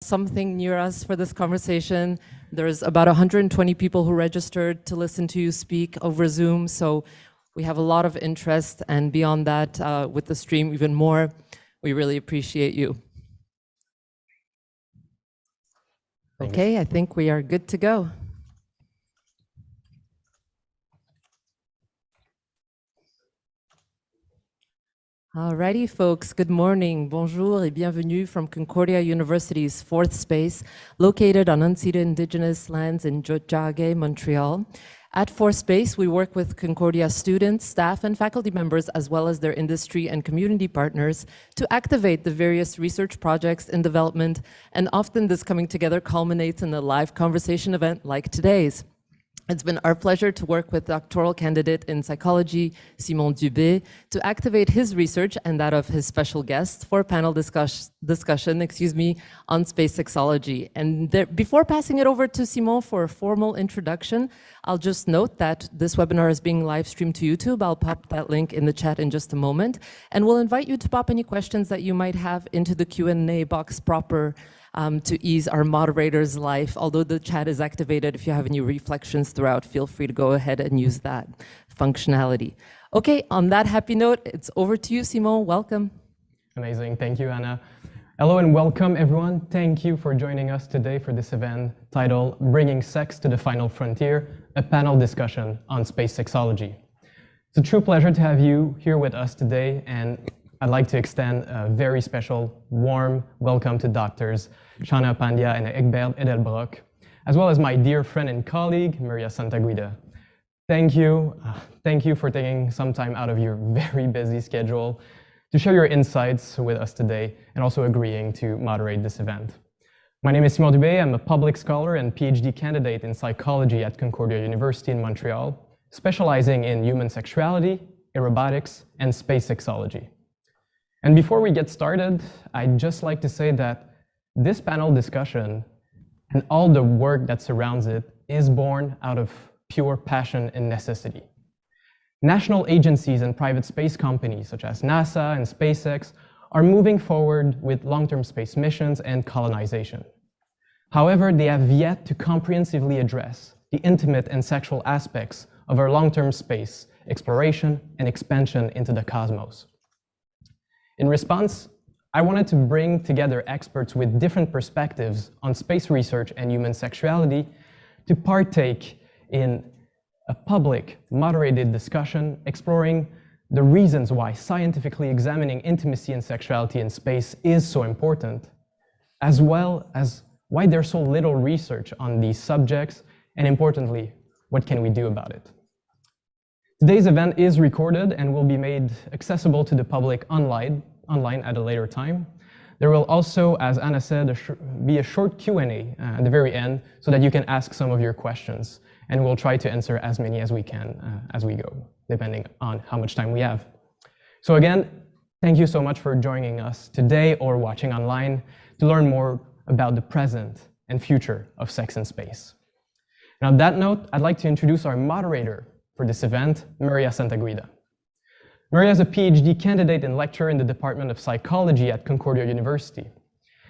something near us for this conversation. There's about 120 people who registered to listen to you speak over Zoom, so we have a lot of interest, and beyond that, with the stream even more. We really appreciate you. Okay, I think we are good to go. Alrighty, folks, good morning. Bonjour et bienvenue from Concordia University's fourth space, located on unceded Indigenous lands in Tiohtià:ke, Montreal. At Fourth Space, we work with Concordia students, staff, and faculty members, as well as their industry and community partners, to activate the various research projects in development, and often this coming together culminates in a live conversation event like today's. It's been our pleasure to work with doctoral candidate in psychology, Simon Dubé, to activate his research and that of his special guest for a panel discussion on space sexology. And before passing it over to Simon for a formal introduction, I'll just note that this webinar is being live streamed to YouTube. I'll pop that link in the chat in just a moment. And we'll invite you to pop any questions that you might have into the Q&A box proper to ease our moderator's life. Although the chat is activated, if you have any reflections throughout, feel free to go ahead and use that functionality. Okay, on that happy note, it's over to you, Simon. Welcome. Amazing, thank you, Anna. Hello and welcome, everyone. Thank you for joining us today for this event titled Bringing Sex to the Final Frontier, a panel discussion on space sexology. It's a true pleasure to have you here with us today, and I'd like to extend a very special, warm welcome to Doctors Shawna, Pandya, and Egbert, Edelbroek, as well as my dear friend and colleague, Maria Santaguida. Thank you for taking some time out of your very busy schedule to share your insights with us today, and also agreeing to moderate this event. My name is Simon Dubé. I'm a public scholar and PhD candidate in psychology at Concordia University in Montreal, specializing in human sexuality, aerobotics, and space sexology. And before we get started, I'd just like to say that this panel discussion and all the work that surrounds it is born out of pure passion and necessity. National agencies and private space companies such as NASA and SpaceX are moving forward with long-term space missions and colonization. However, they have yet to comprehensively address the intimate and sexual aspects of our long-term space exploration and expansion into the cosmos. In response, I wanted to bring together experts with different perspectives on space research and human sexuality to partake in a public, moderated discussion exploring the reasons why scientifically examining intimacy and sexuality in space is so important, as well as why there's so little research on these subjects, and importantly, what can we do about it? Today's event is recorded and will be made accessible to the public online at a later time. There will also, as Anna said, be a short Q&A at the very end so that you can ask some of your questions, and we'll try to answer as many as we can as we go, depending on how much time we have. So again, thank you so much for joining us today or watching online to learn more about the present and future of sex in space. And on that note, I'd like to introduce our moderator for this event, Maria Santaguida. Maria is a PhD candidate and lecturer in the Department of Psychology at Concordia University.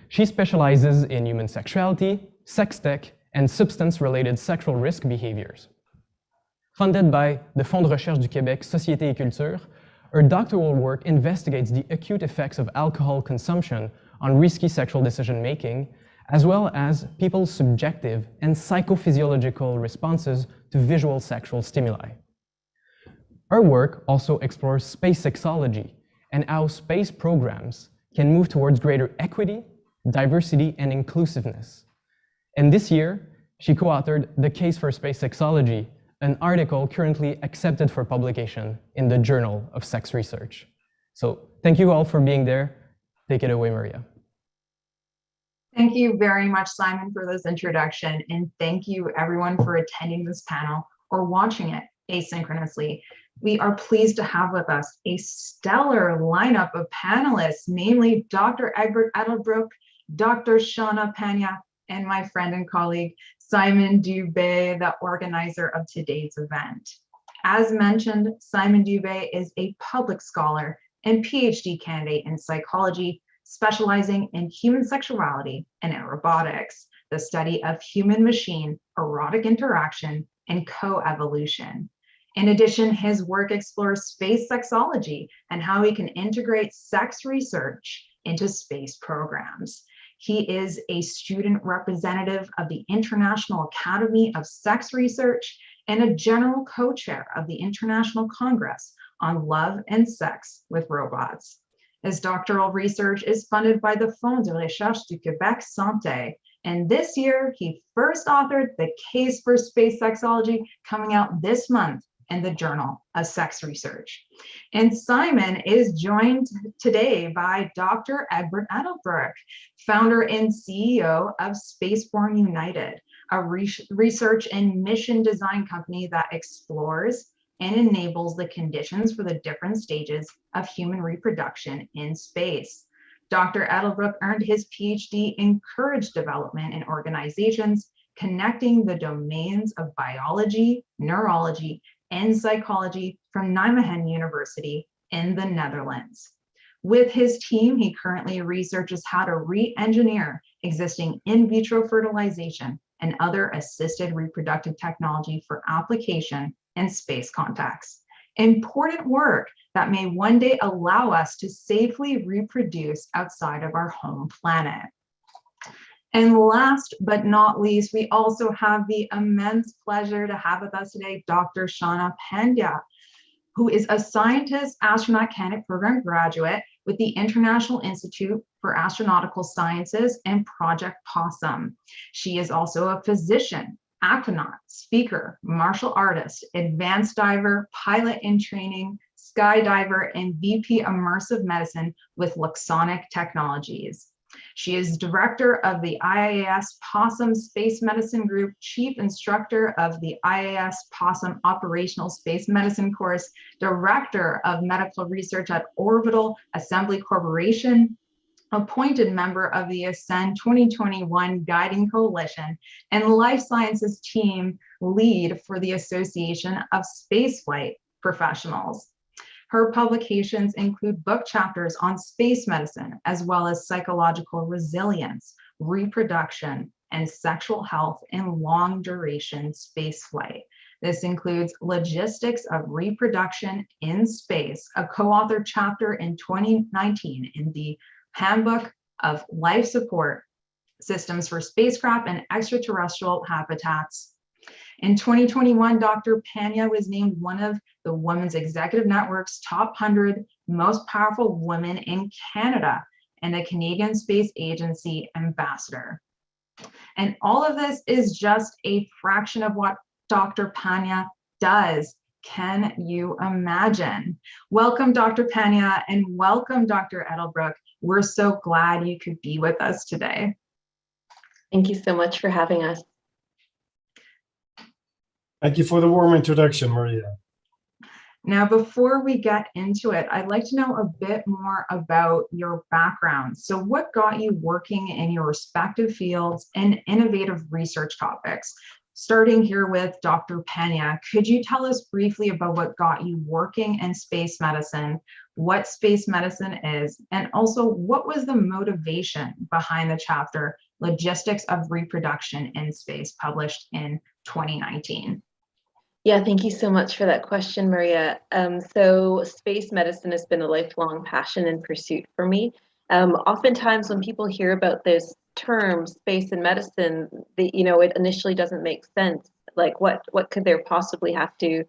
She specializes in human sexuality, sex tech, and substance-related sexual risk behaviors. Funded by the Fonds de Recherche du Québec Société et Culture, her doctoral work investigates the acute effects of alcohol consumption on risky sexual decision-making, as well as people's subjective and psychophysiological responses to visual sexual stimuli. Our work also explores space sexology and how space programs can move towards greater equity, diversity, and inclusiveness. And this year, she co-authored The Case for Space Sexology, an article currently accepted for publication in the Journal of Sex Research. So thank you all for being there. Take it away, Maria. Thank you very much, Simon, for this introduction, and thank you everyone for attending this panel or watching it asynchronously. We are pleased to have with us a stellar lineup of panelists, namely Dr. Egbert Edelbroek, Dr. Shawna, Pandya, and my friend and colleague, Simon Dubé, the organizer of today's event. As mentioned, Simon Dubé is a public scholar and PhD candidate in psychology, specializing in human sexuality and in robotics, the study of human-machine erotic interaction and co-evolution. In addition, his work explores space sexology and how we can integrate sex research into space programs. He is a student representative of the International Academy of Sex Research and a general co-chair of the International Congress on Love and Sex with Robots. His doctoral research is funded by the Fonds de Recherche du Québec Santé, and this year he first authored The Case for Space Sexology, coming out this month in the Journal of Sex Research. And Simon is joined today by Dr. Egbert Edelbroek, founder and CEO of Spaceborne United, a research and mission design company that explores and enables the conditions for the different stages of human reproduction in space. Dr. Edelbroek earned his PhD in courage development in organizations, connecting the domains of biology, neurology, and psychology from Nijmegen University in the Netherlands. With his team, he currently researches how to re-engineer existing in vitro fertilization and other assisted reproductive technology for application in space contexts. Important work that may one day allow us to safely reproduce outside of our home planet. And last but not least, we also have the immense pleasure to have with us today Dr. Shawna Pandya, who is a scientist, astronaut candidate program graduate with the International Institute for Astronautical Sciences and Project Possum. She is also a physician, aquanaut, speaker, martial artist, advanced diver, pilot in training, skydiver, and VP Immersive Medicine with Luxonic Technologies. She is director of the IAS Possum Space Medicine Group, chief instructor of the IAS Possum Operational Space Medicine course, director of medical research at Orbital Assembly Corporation, appointed member of the Ascend 2021 Guiding Coalition, and life sciences team lead for the Association of Spaceflight Professionals. Her publications include book chapters on space medicine, as well as psychological resilience, reproduction, and sexual health in long-duration spaceflight. This includes Logistics of Reproduction in Space, a co-authored chapter in 2019 in the Handbook of Life Support Systems for Spacecraft and Extraterrestrial Habitats. In 2021, Dr. Pandya was named one of the Women's Executive Network's top 100 most powerful women in Canada and the Canadian Space Agency ambassador. And all of this is just a fraction of what Dr. Pandya does. Can you imagine? Welcome, Dr. Pandya, and welcome, Dr. Edelbroek. We're so glad you could be with us today. Thank you so much for having us. Thank you for the warm introduction, Maria. Now, before we get into it, I'd like to know a bit more about your background. So what got you working in your respective fields and innovative research topics? Starting here with Dr. Pandya, could you tell us briefly about what got you working in space medicine, what space medicine is, and also what was the motivation behind the chapter Logistics of Reproduction in Space, published in 2019? Yeah, thank you so much for that question, Maria. So space medicine has been a lifelong passion and pursuit for me. Oftentimes when people hear about this term, space and medicine, it initially doesn't make sense. Like what could there possibly have to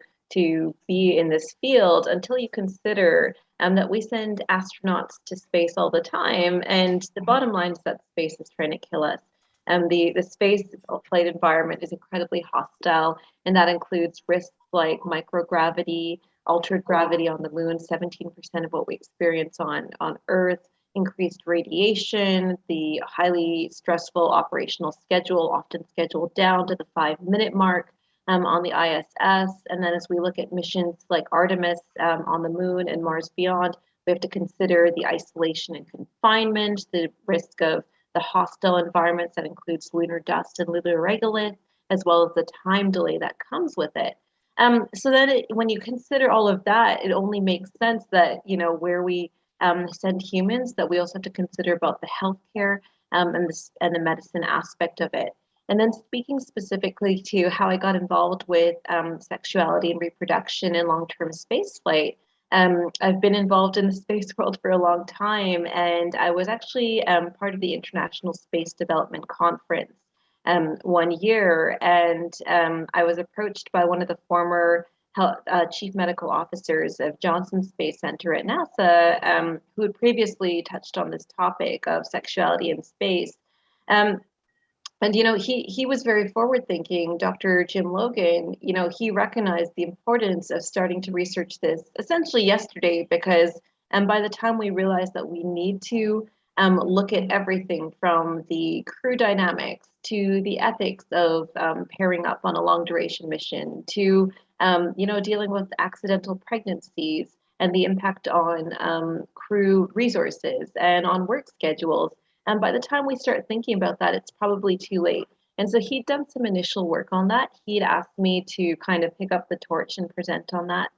be in this field, until you consider that we send astronauts to space all the time, and the bottom line is that space is trying to kill us. The space flight environment is incredibly hostile, and that includes risks like microgravity, altered gravity on the moon, 17% of what we experience on Earth, increased radiation, the highly stressful operational schedule, often scheduled down to the 5-minute mark on the ISS. And then as we look at missions like Artemis on the moon and Mars beyond, we have to consider the isolation and confinement, the risk of the hostile environments that includes lunar dust and lunar regolith, as well as the time delay that comes with it. So then when you consider all of that, it only makes sense that, where we send humans, that we also have to consider about the healthcare and the medicine aspect of it. And then speaking specifically to how I got involved with sexuality and reproduction in long-term spaceflight, I've been involved in the space world for a long time, and I was actually part of the International Space Development Conference one year, and I was approached by one of the former chief medical officers of Johnson Space Center at NASA, who had previously touched on this topic of sexuality in space. And he was very forward thinking. Dr. Jim Logan, he recognized the importance of starting to research this essentially yesterday, because by the time we realized that we need to look at everything from the crew dynamics to the ethics of pairing up on a long duration mission to dealing with accidental pregnancies and the impact on crew resources and on work schedules. And by the time we start thinking about that, it's probably too late. And so he'd done some initial work on that. He'd asked me to kind of pick up the torch and present on that.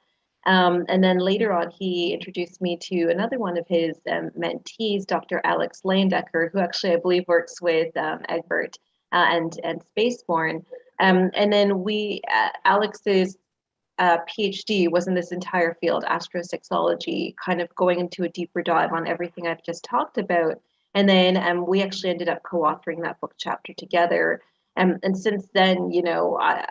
And then later on, he introduced me to another one of his mentees, Dr. Alex Leyendecker, who actually I believe works with Egbert and Spaceborne. And then Alex's PhD was in this entire field, Astro Sexology, kind of going into a deeper dive on everything I've just talked about. And then we actually ended up co-authoring that book chapter together. And since then,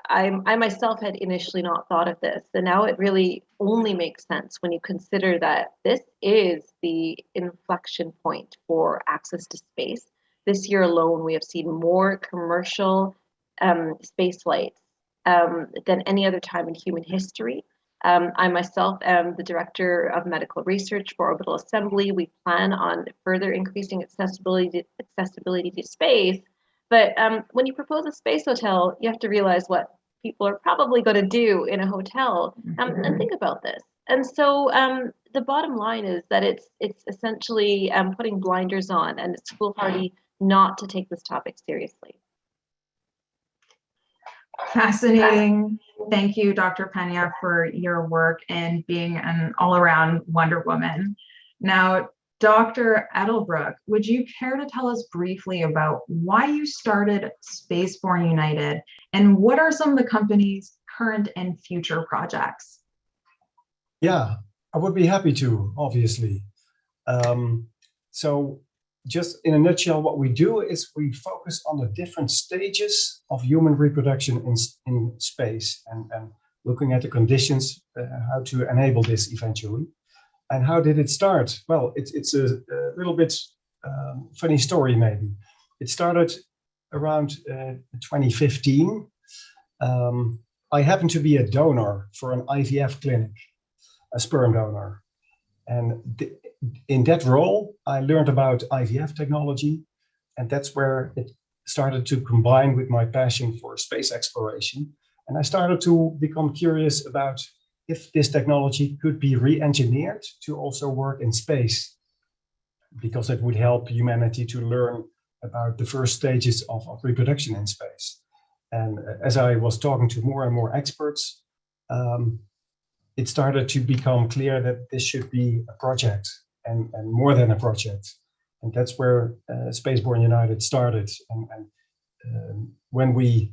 I myself had initially not thought of this. And now it really only makes sense when you consider that this is the inflection point for access to space. This year alone, we have seen more commercial space flights than any other time in human history. I myself am the director of medical research for Orbital Assembly. We plan on further increasing accessibility to space. But when you propose a space hotel, you have to realize what people are probably going to do in a hotel, and think about this. And so the bottom line is that it's essentially putting blinders on, and it's foolhardy not to take this topic seriously. Fascinating. Thank you, Dr. Pandya, for your work and being an all-around Wonder Woman. Now, Dr. Edelbroek, would you care to tell us briefly about why you started Spaceborne United and what are some of the company's current and future projects? Yeah, I would be happy to, obviously. So just in a nutshell, what we do is we focus on the different stages of human reproduction in space and looking at the conditions, how to enable this eventually. And how did it start? Well, it's a little bit funny story, maybe. It started around 2015. I happened to be a donor for an IVF clinic, a sperm donor. And in that role, I learned about IVF technology, and that's where it started to combine with my passion for space exploration. And I started to become curious about if this technology could be re-engineered to also work in space, because it would help humanity to learn about the first stages of reproduction in space. And as I was talking to more and more experts, it started to become clear that this should be a project and more than a project. And that's where Spaceborne United started. And when we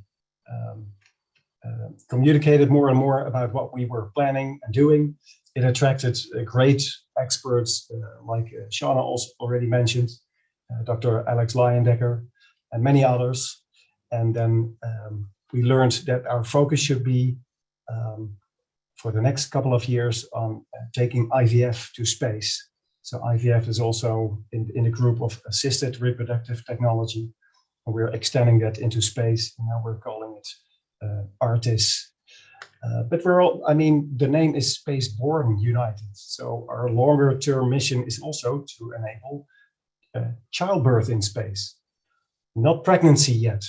communicated more and more about what we were planning and doing, it attracted great experts like Shawna also already mentioned, Dr. Alex Leyendecker, and many others. And then we learned that our focus should be for the next couple of years on taking IVF to space. So IVF is also in a group of assisted reproductive technology, and we're extending that into space. And now we're calling it ARTIS. But the name is Spaceborne United. So our longer term mission is also to enable childbirth in space. Not pregnancy yet.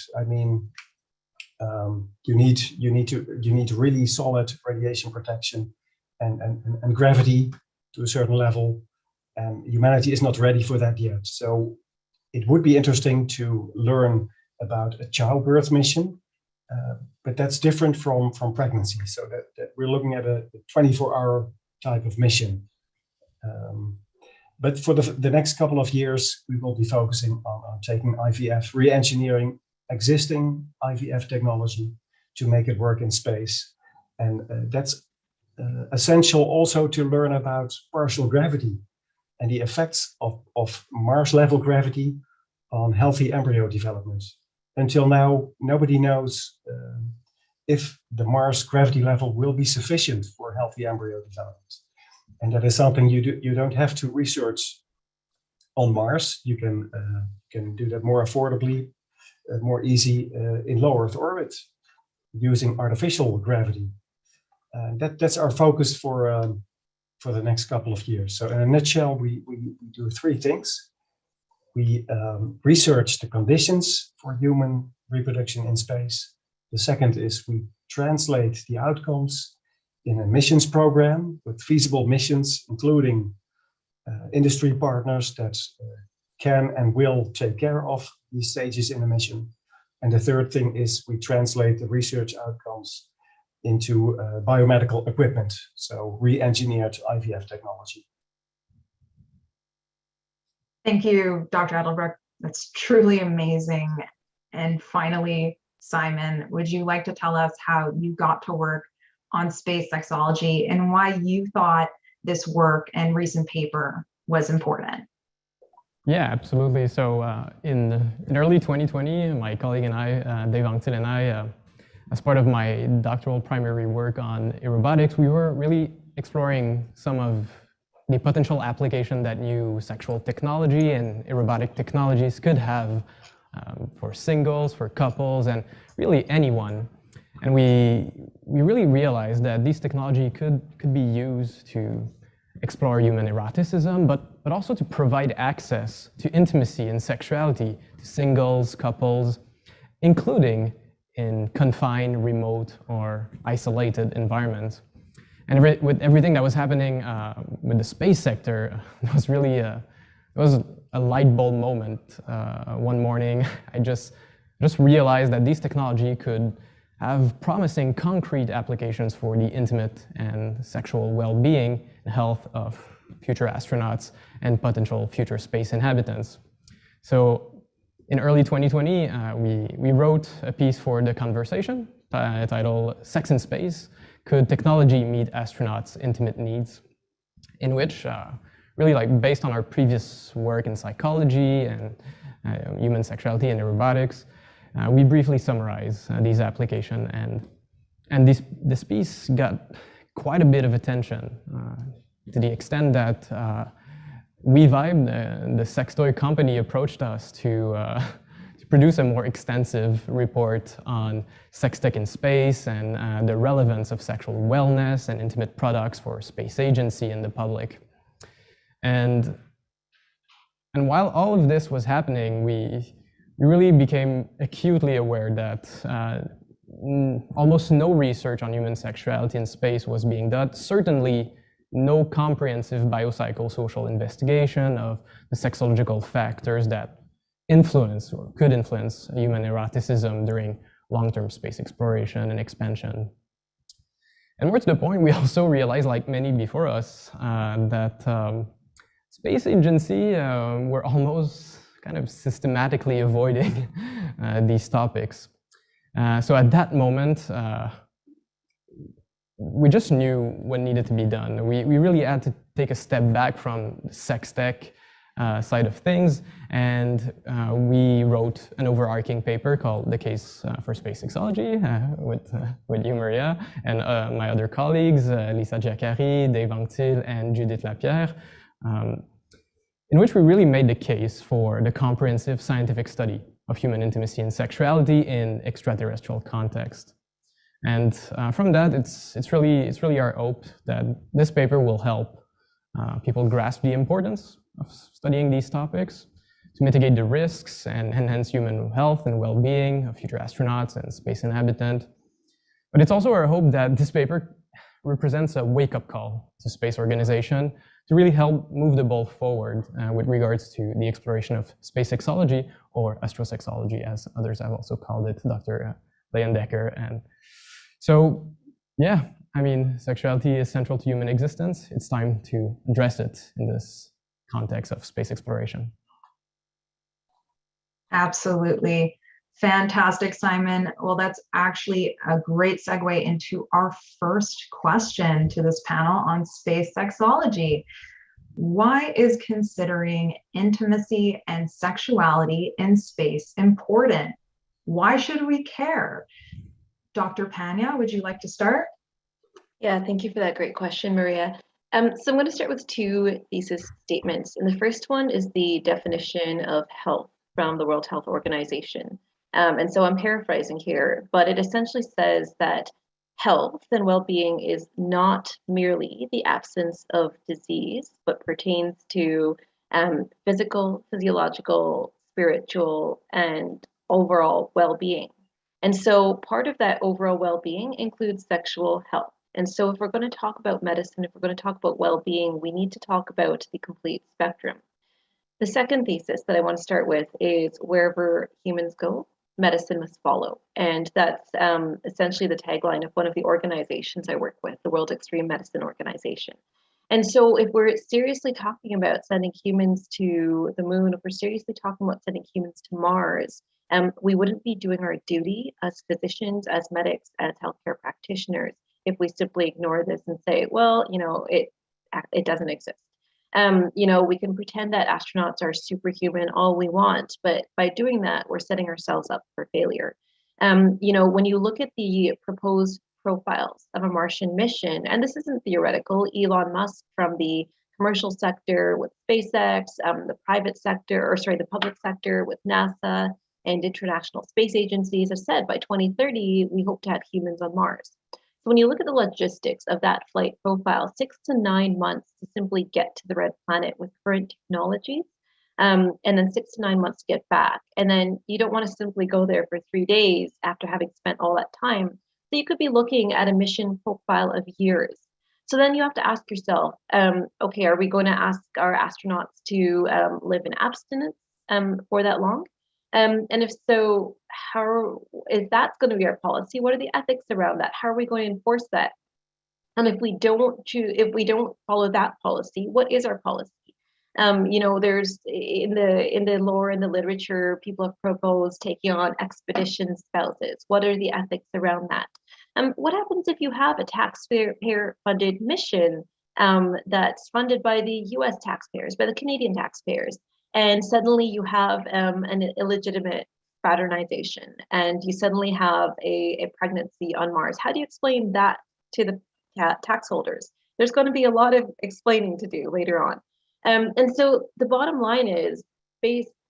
You need really solid radiation protection and gravity to a certain level, and humanity is not ready for that yet. So it would be interesting to learn about a childbirth mission, but that's different from pregnancy. So that we're looking at a 24-hour type of mission. But for the next couple of years, we will be focusing on taking IVF, re-engineering existing IVF technology to make it work in space. And that's essential also to learn about partial gravity and the effects of Mars level gravity on healthy embryo development. Until now, nobody knows if the Mars gravity level will be sufficient for healthy embryo development. And that is something you don't have to research on Mars. You can do that more affordably, more easy in low Earth orbit using artificial gravity. That's our focus for the next couple of years. So in a nutshell, we do three things. We research the conditions for human reproduction in space. The second is we translate the outcomes in a missions program with feasible missions, including industry partners that can and will take care of these stages in the mission. And the third thing is we translate the research outcomes into biomedical equipment, so re-engineered IVF technology. Thank you, Dr. Edelbroek. That's truly amazing. And finally, Simon, would you like to tell us how you got to work on space sexology and why you thought this work and recent paper was important? Yeah, absolutely. So in early 2020, my colleague and I, Dave Angtil and I, as part of my doctoral primary work on aerobotics, we were really exploring some of the potential application that new sexual technology and aerobotic technologies could have for singles, for couples, and really anyone. And we really realized that this technology could be used to explore human eroticism, but also to provide access to intimacy and sexuality to singles, couples, including in confined, remote, or isolated environments. And with everything that was happening with the space sector, it was really it was a light bulb moment. One morning, I just realized that this technology could have promising concrete applications for the intimate and sexual well-being and health of future astronauts and potential future space inhabitants. So in early 2020, we wrote a piece for The Conversation titled "Sex in Space: Could Technology Meet Astronauts' Intimate Needs?" in which, really like based on our previous work in psychology and human sexuality and aerobotics, we briefly summarize these applications, and this piece got quite a bit of attention to the extent that WeVibe, the sex toy company, approached us to produce a more extensive report on sex tech in space and the relevance of sexual wellness and intimate products for space agency and the public. And while all of this was happening, we really became acutely aware that almost no research on human sexuality in space was being done. Certainly no comprehensive biopsychosocial investigation of the sexological factors that influence or could influence human eroticism during long-term space exploration and expansion. And more to the point, we also realized, like many before us, that space agency were almost kind of systematically avoiding these topics. So at that moment, we just knew what needed to be done. We really had to take a step back from the sex tech side of things, and we wrote an overarching paper called "The Case for Space Sexology" with you, Maria, and my other colleagues, Lisa Giaccari, Dave Angtil, and Judith Lapierre, in which we really made the case for the comprehensive scientific study of human intimacy and sexuality in extraterrestrial context. And from that, it's really our hope that this paper will help people grasp the importance of studying these topics to mitigate the risks and enhance human health and well-being of future astronauts and space inhabitants. But it's also our hope that this paper represents a wake-up call to space organization to really help move the ball forward with regards to the exploration of space sexology, or astrosexology, as others have also called it, Dr. Leyendecker. And so, yeah, I mean, sexuality is central to human existence. It's time to address it in this context of space exploration. Absolutely. Fantastic, Simon. Well, that's actually a great segue into our first question to this panel on space sexology. Why is considering intimacy and sexuality in space important? Why should we care? Dr. Pandya, would you like to start? Yeah, thank you for that great question, Maria. So I'm going to start with two thesis statements. And the first one is the definition of health from the World Health Organization. And so I'm paraphrasing here, but it essentially says that health and well-being is not merely the absence of disease, but pertains to physical, physiological, spiritual, and overall well-being. And so part of that overall well-being includes sexual health. And so if we're going to talk about medicine, if we're going to talk about well-being, we need to talk about the complete spectrum. The second thesis that I want to start with is wherever humans go, medicine must follow. And that's essentially the tagline of one of the organizations I work with, the World Extreme Medicine Organization. And so if we're seriously talking about sending humans to the moon, if we're seriously talking about sending humans to Mars, we wouldn't be doing our duty as physicians, as medics, as healthcare practitioners if we simply ignore this and say, well, it doesn't exist. We can pretend that astronauts are superhuman all we want, but by doing that, we're setting ourselves up for failure. When you look at the proposed profiles of a Martian mission, and this isn't theoretical, Elon Musk from the commercial sector with SpaceX, the public sector with NASA and international space agencies have said by 2030, we hope to have humans on Mars. So when you look at the logistics of that flight profile, 6 to 9 months to simply get to the red planet with current technologies, and then 6 to 9 months to get back. And then you don't want to simply go there for 3 days after having spent all that time. So you could be looking at a mission profile of years. So then you have to ask yourself, okay, are we going to ask our astronauts to live in abstinence for that long? And if so, how is that going to be our policy? What are the ethics around that? How are we going to enforce that? And if we don't follow that policy, what is our policy? There's in the lore, in the literature, people have proposed taking on expedition spouses. What are the ethics around that? What happens if you have a taxpayer-funded mission that's funded by the U.S. taxpayers, by the Canadian taxpayers, and suddenly you have an illegitimate fraternization, and you suddenly have a pregnancy on Mars? How do you explain that to the tax holders? There's going to be a lot of explaining to do later on. And so the bottom line is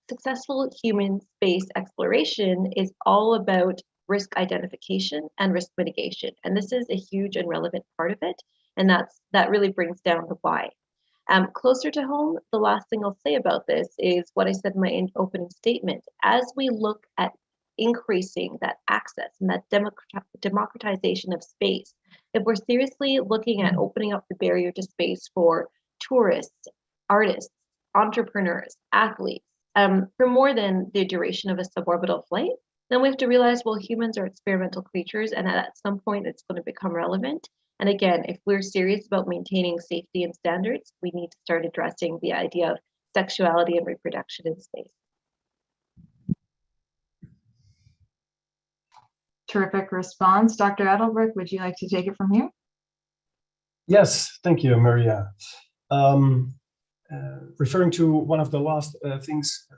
successful human space exploration is all about risk identification and risk mitigation. And this is a huge and relevant part of it. And that really brings down the why. Closer to home, the last thing I'll say about this is what I said in my opening statement. As we look at increasing that access and that democratization of space, if we're seriously looking at opening up the barrier to space for tourists, artists, entrepreneurs, athletes, for more than the duration of a suborbital flight, then we have to realize, well, humans are experimental creatures, and at some point it's going to become relevant. And again, if we're serious about maintaining safety and standards, we need to start addressing the idea of sexuality and reproduction in space. Terrific response. Dr. Edelbroek, would you like to take it from here? Yes, thank you, Maria. Referring to one of the last things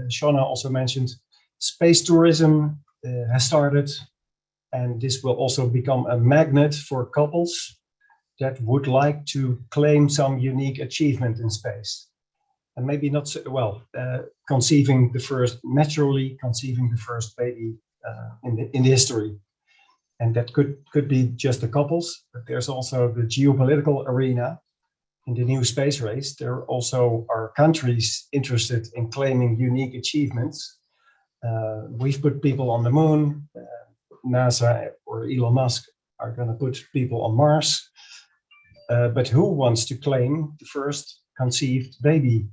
Shawna also mentioned, space tourism has started, and this will also become a magnet for couples that would like to claim some unique achievement in space. And maybe not so well, naturally conceiving the first baby in the history. And that could be just the couples, but there's also the geopolitical arena. In the new space race, there also are countries interested in claiming unique achievements. We've put people on the moon. NASA or Elon Musk are going to put people on Mars. But who wants to claim the first conceived baby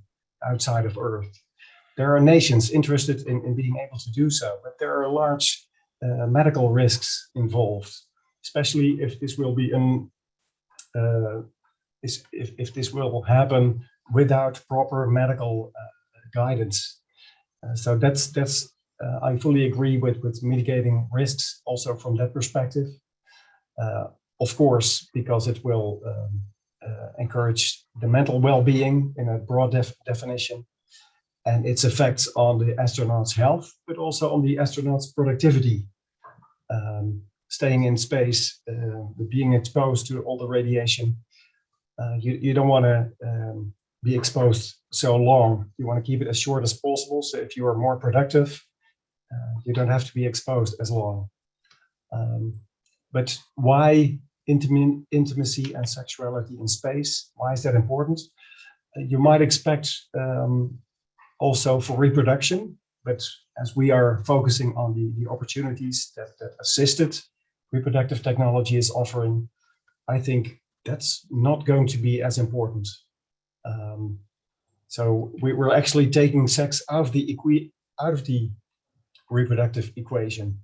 outside of Earth? There are nations interested in being able to do so, but there are large medical risks involved, especially if this will be if this will happen without proper medical guidance. So that's I fully agree with mitigating risks also from that perspective. Of course, because it will encourage the mental well-being in a broad definition, and its effects on the astronauts' health, but also on the astronauts' productivity. Staying in space, being exposed to all the radiation, you don't want to be exposed so long. You want to keep it as short as possible. So if you are more productive, you don't have to be exposed as long. But why intimacy and sexuality in space? Why is that important? You might expect also for reproduction, but as we are focusing on the opportunities that assisted reproductive technology is offering, I think that's not going to be as important. So we're actually taking sex out of the reproductive equation.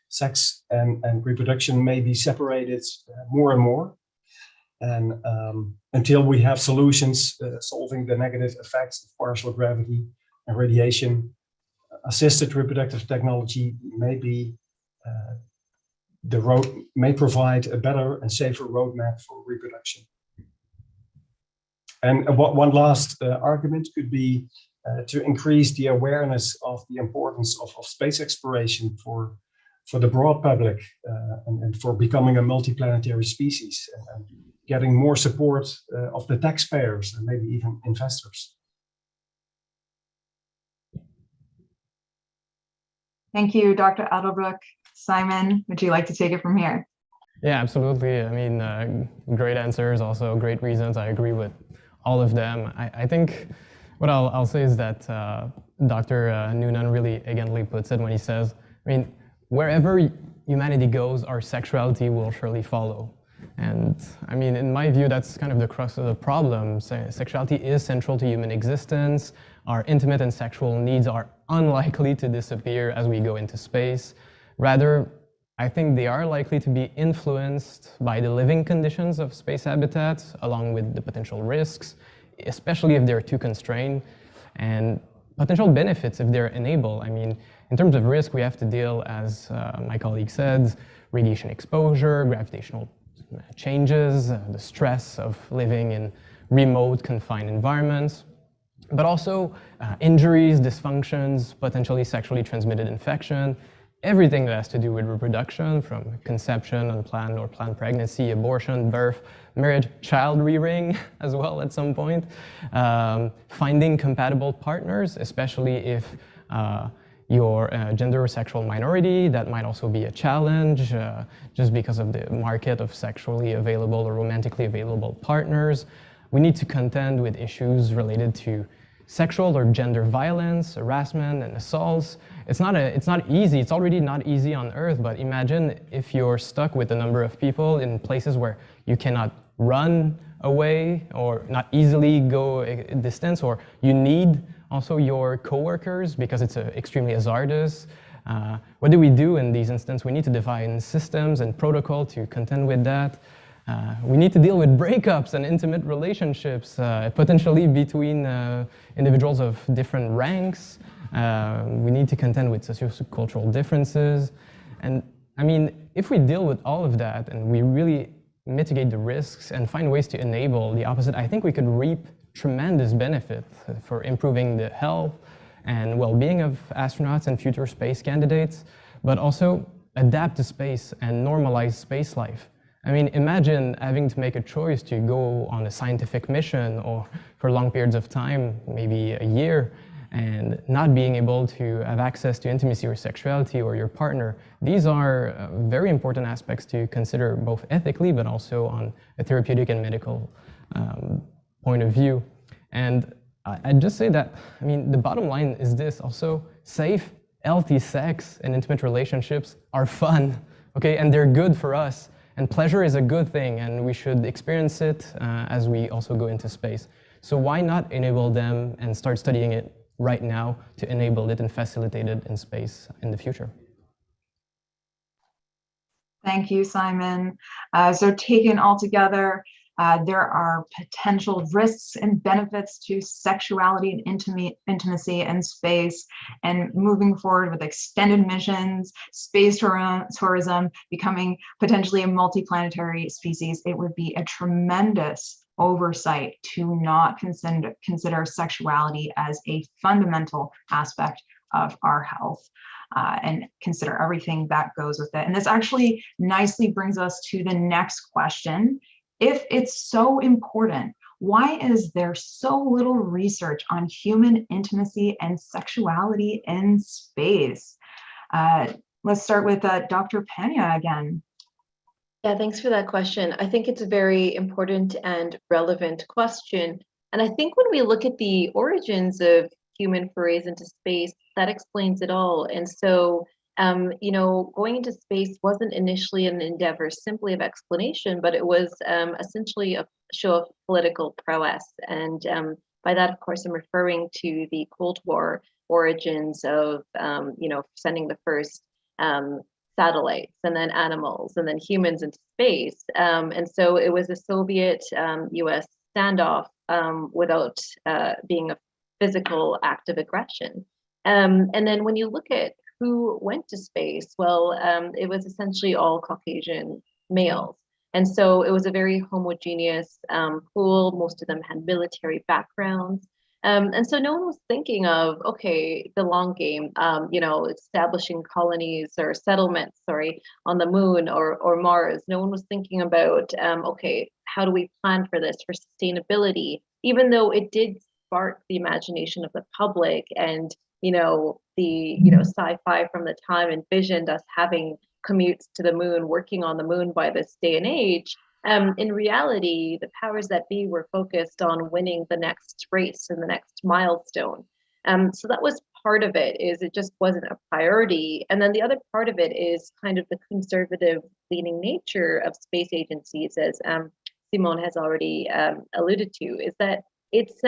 Sex and reproduction may be separated more and more. And until we have solutions solving the negative effects of partial gravity and radiation, assisted reproductive technology may provide a better and safer roadmap for reproduction. And one last argument could be to increase the awareness of the importance of space exploration for the broad public and for becoming a multiplanetary species, and getting more support of the taxpayers and maybe even investors. Thank you, Dr. Edelbroek. Simon, would you like to take it from here? Yeah, absolutely. I mean, great answers, also great reasons. I agree with all of them. I think what I'll say is that Dr. Noonan really elegantly puts it when he says, I mean, wherever humanity goes, our sexuality will surely follow. And I mean, in my view, that's kind of the crux of the problem. Sexuality is central to human existence. Our intimate and sexual needs are unlikely to disappear as we go into space. Rather, I think they are likely to be influenced by the living conditions of space habitats, along with the potential risks, especially if they're too constrained, and potential benefits if they're enabled. I mean, in terms of risk, we have to deal, as my colleague said, radiation exposure, gravitational changes, the stress of living in remote, confined environments, but also injuries, dysfunctions, potentially sexually transmitted infection, everything that has to do with reproduction, from conception, unplanned or planned pregnancy, abortion, birth, marriage, child rearing as well at some point, finding compatible partners, especially if you're a gender or sexual minority. That might also be a challenge just because of the market of sexually available or romantically available partners. We need to contend with issues related to sexual or gender violence, harassment, and assaults. It's not easy. It's already not easy on Earth, but imagine if you're stuck with a number of people in places where you cannot run away or not easily go a distance, or you need also your coworkers because it's extremely hazardous. What do we do in these instances? We need to define systems and protocol to contend with that. We need to deal with breakups and intimate relationships, potentially between individuals of different ranks. We need to contend with sociocultural differences. And I mean, if we deal with all of that and we really mitigate the risks and find ways to enable the opposite, I think we could reap tremendous benefit for improving the health and well-being of astronauts and future space candidates, but also adapt to space and normalize space life. I mean, imagine having to make a choice to go on a scientific mission or for long periods of time, maybe a year, and not being able to have access to intimacy or sexuality or your partner. These are very important aspects to consider, both ethically but also on a therapeutic and medical point of view. And I'd just say that, I mean, the bottom line is this also: safe, healthy sex and intimate relationships are fun, okay? And they're good for us. And pleasure is a good thing, and we should experience it as we also go into space. So why not enable them and start studying it right now to enable it and facilitate it in space in the future? Thank you, Simon. So taken all together, There are potential risks and benefits to sexuality and intimacy in space, and moving forward with extended missions, space tourism, becoming potentially a multiplanetary species. It would be a tremendous oversight to not consider sexuality as a fundamental aspect of our health. And consider everything that goes with it. And this actually nicely brings us to the next question. If it's so important, why is there so little research on human intimacy and sexuality in space? Let's start with Dr. Pandya again. Yeah, thanks for that question. I think it's a very important and relevant question. And I think when we look at the origins of human forays into space, that explains it all. And so, going into space wasn't initially an endeavor simply of explanation, but it was essentially a show of political prowess. And by that, of course, I'm referring to the Cold War origins of, sending the first satellites and then animals and then humans into space. And so it was a Soviet-US standoff without being a physical act of aggression. And then when you look at who went to space, well, it was essentially all Caucasian males. And so it was a very homogeneous pool. Most of them had military backgrounds. And so no one was thinking of, okay, the long game, establishing colonies or settlements, on the moon or Mars. No one was thinking about, okay, how do we plan for this for sustainability? Even though it did spark the imagination of the public, and sci-fi from the time envisioned us having commutes to the moon, working on the moon by this day and age. In reality, the powers that be were focused on winning the next race and the next milestone. So that was part of it, is it just wasn't a priority. And then the other part of it is kind of the conservative leaning nature of space agencies, as Simone has already alluded to, is that it's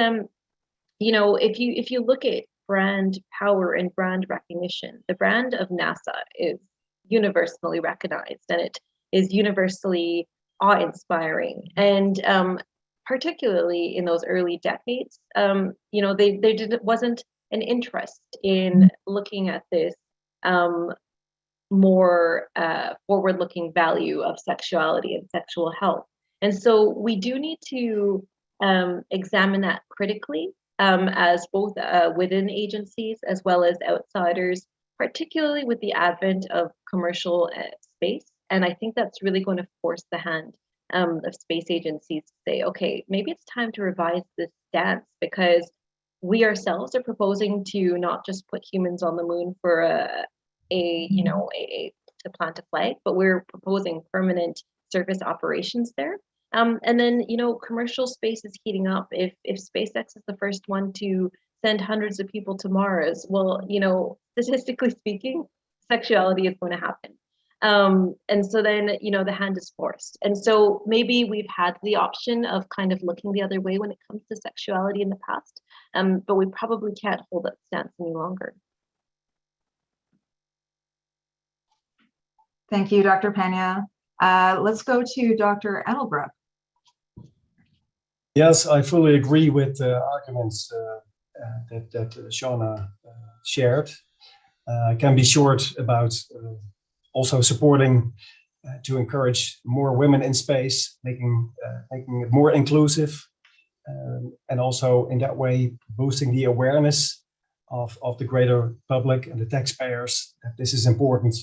if you look at brand power and brand recognition, the brand of NASA is universally recognized, and it is universally awe-inspiring. And particularly in those early decades, wasn't an interest in looking at this more forward-looking value of sexuality and sexual health. And so we do need to examine that critically, as both within agencies as well as outsiders, particularly with the advent of commercial space. And I think that's really going to force the hand of space agencies to say, okay, maybe it's time to revise this stance, because we ourselves are proposing to not just put humans on the moon for to plant a flag, but we're proposing permanent surface operations there. And then, commercial space is heating up. If SpaceX is the first one to send hundreds of people to Mars, well, statistically speaking, sexuality is going to happen. And so then, the hand is forced. And so maybe we've had the option of kind of looking the other way when it comes to sexuality in the past, but we probably can't hold that stance any longer. Thank you, Dr. Pandya. Let's go to Dr. Edelbroek. Yes, I fully agree with the arguments that Shawna shared. I can be short about also supporting to encourage more women in space, making it more inclusive, and also in that way boosting the awareness of the greater public and the taxpayers that this is important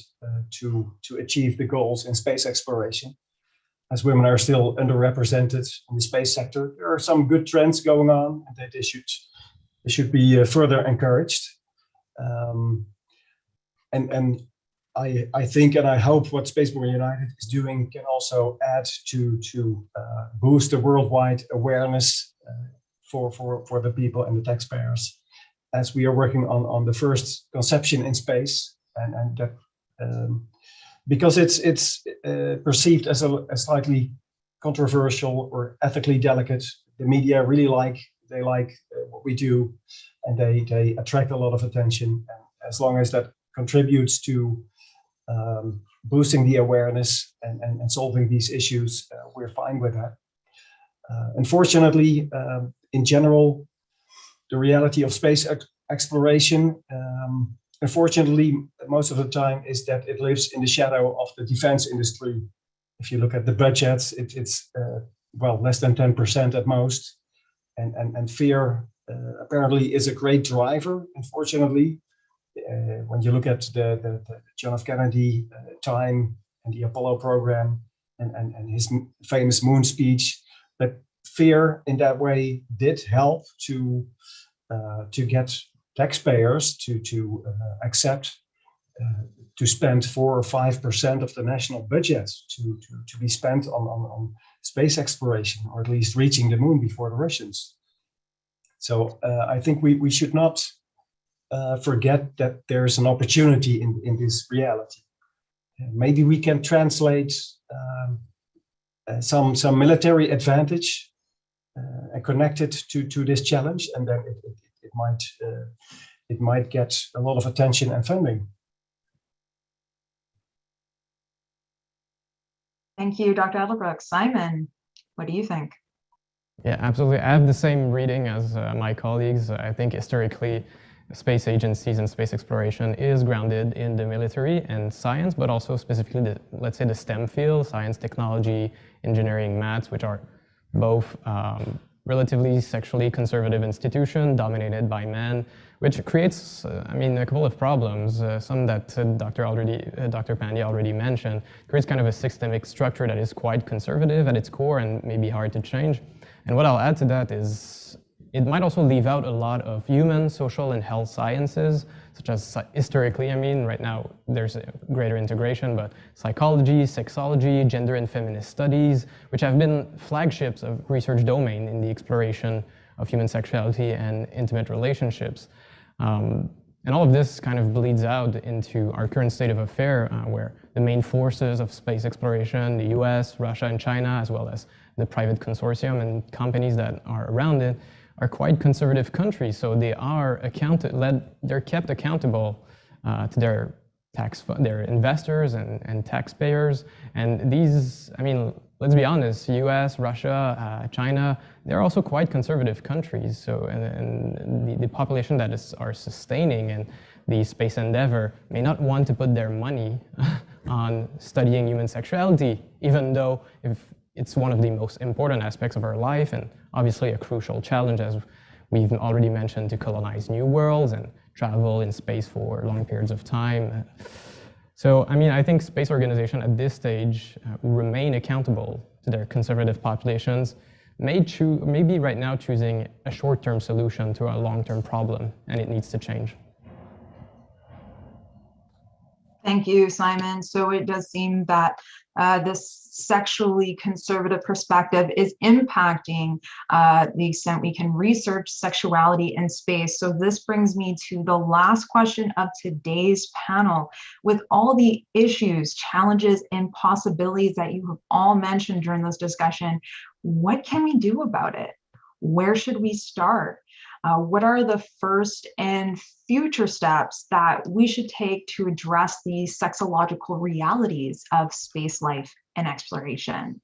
to achieve the goals in space exploration. As women are still underrepresented in the space sector, there are some good trends going on, and that they should be further encouraged. And I think and I hope what Spaceborne United is doing can also add to boost the worldwide awareness for the people and the taxpayers, as we are working on the first conception in space, and that because it's perceived as a slightly controversial or ethically delicate. The media really like what we do, and they attract a lot of attention. And as long as that contributes to boosting the awareness and solving these issues, we're fine with that. Unfortunately, in general, the reality of space exploration, unfortunately, most of the time is that it lives in the shadow of the defense industry. If you look at the budgets, it's well, less than 10% at most. And fear apparently is a great driver, unfortunately. When you look at the John F. Kennedy time and the Apollo program and his famous moon speech, that fear in that way did help to get taxpayers to accept to spend 4 or 5% of the national budget to be spent on space exploration, or at least reaching the moon before the Russians. So I think we should not forget that there's an opportunity in this reality. Maybe we can translate some military advantage and connect it to this challenge, and then it might get a lot of attention and funding. Thank you, Dr. Edelbroek. Simon, what do you think? Yeah, absolutely. I have the same reading as my colleagues. I think historically, space agencies and space exploration is grounded in the military and science, but also specifically, let's say, the STEM field, science, technology, engineering, maths, which are both relatively sexually conservative institutions dominated by men, which creates, a couple of problems. Some that Dr. Pandya already mentioned, creates kind of a systemic structure that is quite conservative at its core and maybe hard to change. And what I'll add to that is it might also leave out a lot of human, social, and health sciences, such as historically, right now there's a greater integration, but psychology, sexology, gender and feminist studies, which have been flagships of research domain in the exploration of human sexuality and intimate relationships. And all of this kind of bleeds out into our current state of affair, where the main forces of space exploration, the US, Russia, and China, as well as the private consortium and companies that are around it, are quite conservative countries. So they are they're kept accountable to their investors and taxpayers. And these, let's be honest, US, Russia, China, they're also quite conservative countries. So, and the population that are sustaining and the space endeavor may not want to put their money on studying human sexuality, even though if it's one of the most important aspects of our life and obviously a crucial challenge, as we've already mentioned, to colonize new worlds and travel in space for long periods of time. So, I think space organization at this stage will remain accountable to their conservative populations, maybe right now choosing a short-term solution to a long-term problem, and it needs to change. Thank you, Simon. So it does seem that this sexually conservative perspective is impacting the extent we can research sexuality in space. So this brings me to the last question of today's panel. With all the issues, challenges, and possibilities that you have all mentioned during this discussion, what can we do about it? Where should we start? What are the first and future steps that we should take to address the sexological realities of space life and exploration?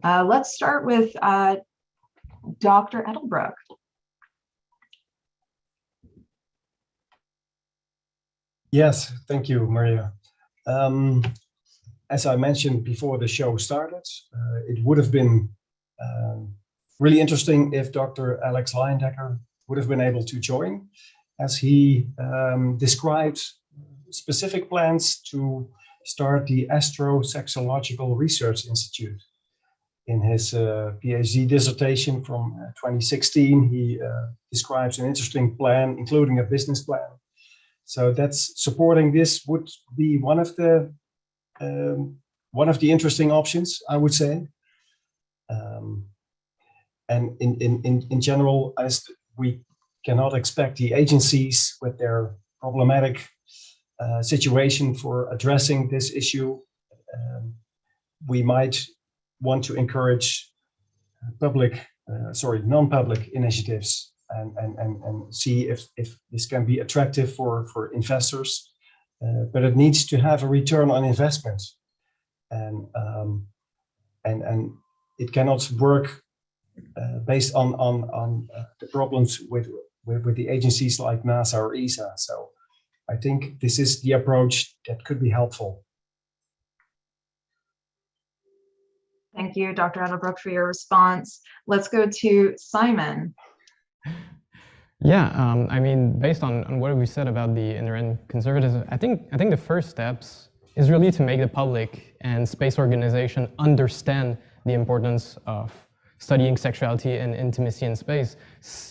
Let's start with Dr. Edelbroek. Yes, thank you, Maria. As I mentioned before the show started, it would have been really interesting if Dr. Alex Leyendecker would have been able to join, as he described specific plans to start the Astro Sexological Research Institute. In his PhD dissertation from 2016, he describes an interesting plan, including a business plan. So that's supporting this would be one of the interesting options, I would say. And in general, as we cannot expect the agencies with their problematic situation for addressing this issue, we might want to encourage non-public initiatives and see if this can be attractive for investors, but it needs to have a return on investment, and it cannot work based on the problems with the agencies like NASA or ESA. So I think this is the approach that could be helpful. Thank you, Dr. Edelbroek, for your response. Let's go to Simon. Yeah, I mean, based on what we said about the inherent conservatism, I think the first steps is really to make the public and space organization understand the importance of studying sexuality and intimacy in space.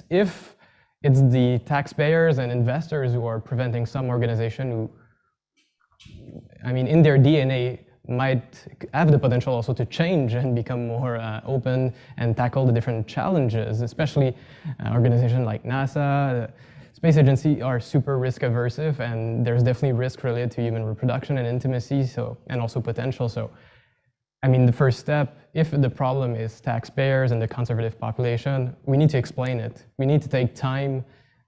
If it's the taxpayers and investors who are preventing some organization who, I mean, in their DNA might have the potential also to change and become more open and tackle the different challenges, especially organizations like NASA, the Space Agency are super risk aversive, and there's definitely risk related to human reproduction and intimacy, so, and also potential. So, I mean, the first step, if the problem is taxpayers and the conservative population, we need to explain it. We need to take time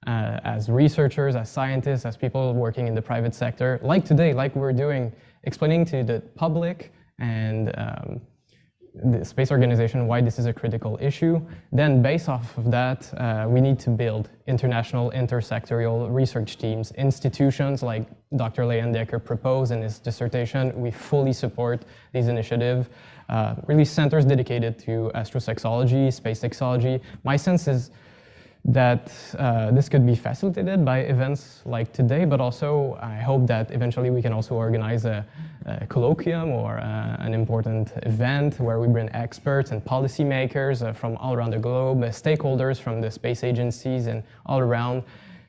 as researchers, as scientists, as people working in the private sector, like today, like we're doing, explaining to the public and the space organization why this is a critical issue. Then based off of that, we need to build international intersectorial research teams, institutions like Dr. Leyendecker proposed in his dissertation. We fully support these initiatives, really centers dedicated to astrosexology, space sexology. My sense is that this could be facilitated by events like today, but also I hope that eventually we can also organize a colloquium or an important event where we bring experts and policymakers from all around the globe, stakeholders from the space agencies and all around,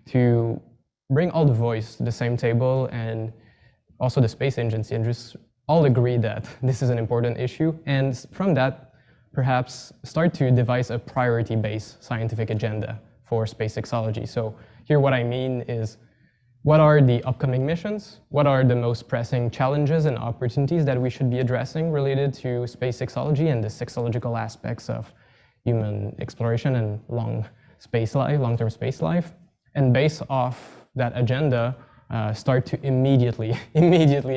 to bring all the voice to the same table, and also the space agency, and just all agree that this is an important issue. And from that, perhaps start to devise a priority-based scientific agenda for space sexology. So here what I mean is, what are the upcoming missions? What are the most pressing challenges and opportunities that we should be addressing related to space sexology and the sexological aspects of human exploration and long-term space life? And based off that agenda, start to immediately,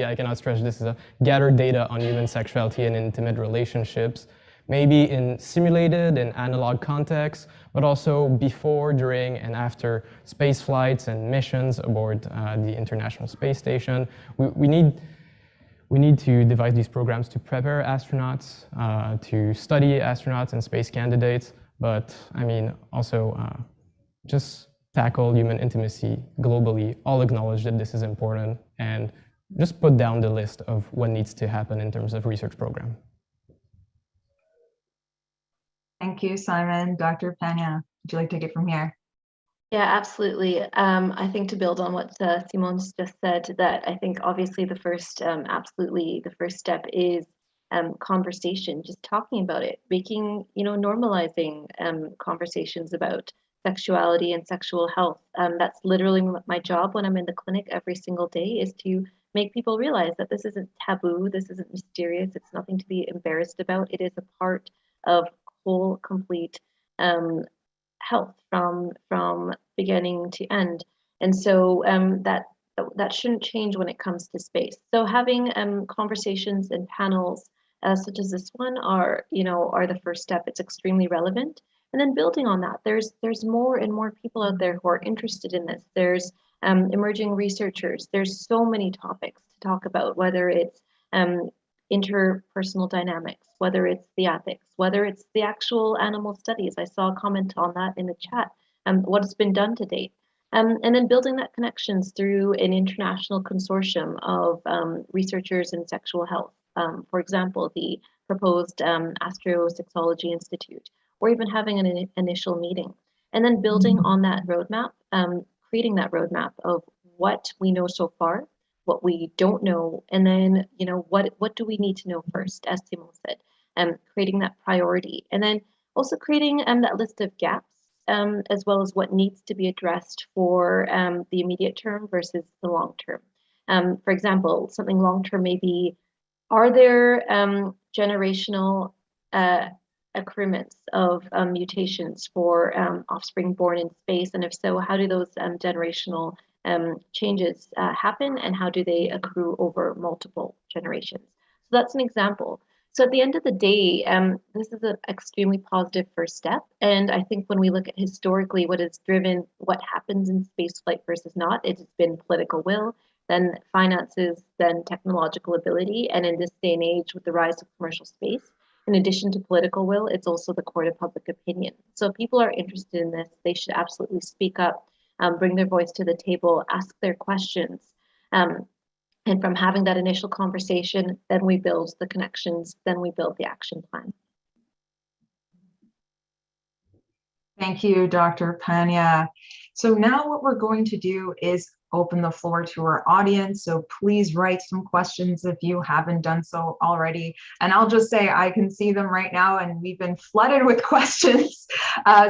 I cannot stress this, gather data on human sexuality and intimate relationships, maybe in simulated and analog contexts, but also before, during, and after space flights and missions aboard the International Space Station. We need to devise these programs to prepare astronauts, to study astronauts and space candidates, but I mean, also just tackle human intimacy globally, all acknowledge that this is important, and just put down the list of what needs to happen in terms of research program. Thank you, Simon. Dr. Pandya, would you like to take it from here? Yeah, absolutely. I think to build on what Simon's just said, that I think obviously the first, absolutely the first step is conversation, just talking about it, making, normalizing conversations about sexuality and sexual health. That's literally my job when I'm in the clinic every single day, is to make people realize that this isn't taboo, this isn't mysterious, it's nothing to be embarrassed about. It is a part of whole, complete health from beginning to end. And so that shouldn't change when it comes to space. So having conversations and panels such as this one are the first step. It's extremely relevant. And then building on that, there's more and more people out there who are interested in this. There's emerging researchers. There's so many topics to talk about, whether it's interpersonal dynamics, whether it's the ethics, whether it's the actual animal studies. I saw a comment on that in the chat, what has been done to date. And then building that connections through an international consortium of researchers in sexual health. For example, the proposed Astro Sexology Institute, or even having an initial meeting. And then building on that roadmap, creating that roadmap of what we know so far, what we don't know, and then what do we need to know first, as Simon said, creating that priority, and then also creating that list of gaps, as well as what needs to be addressed for the immediate term versus the long term. For example, something long term may be, are there generational accruements of mutations for offspring born in space, and if so, how do those generational changes happen, and how do they accrue over multiple generations? So that's an example. So at the end of the day, this is an extremely positive first step. And I think when we look at historically what has driven what happens in spaceflight versus not, it's been political will, then finances, then technological ability. And in this day and age, with the rise of commercial space, in addition to political will, it's also the court of public opinion. So if people are interested in this, they should absolutely speak up, bring their voice to the table, ask their questions. And from having that initial conversation, then we build the connections, then we build the action plan. Thank you, Dr. Pandya. So now what we're going to do is open the floor to our audience. So please write some questions if you haven't done so already. And I'll just say I can see them right now and we've been flooded with questions.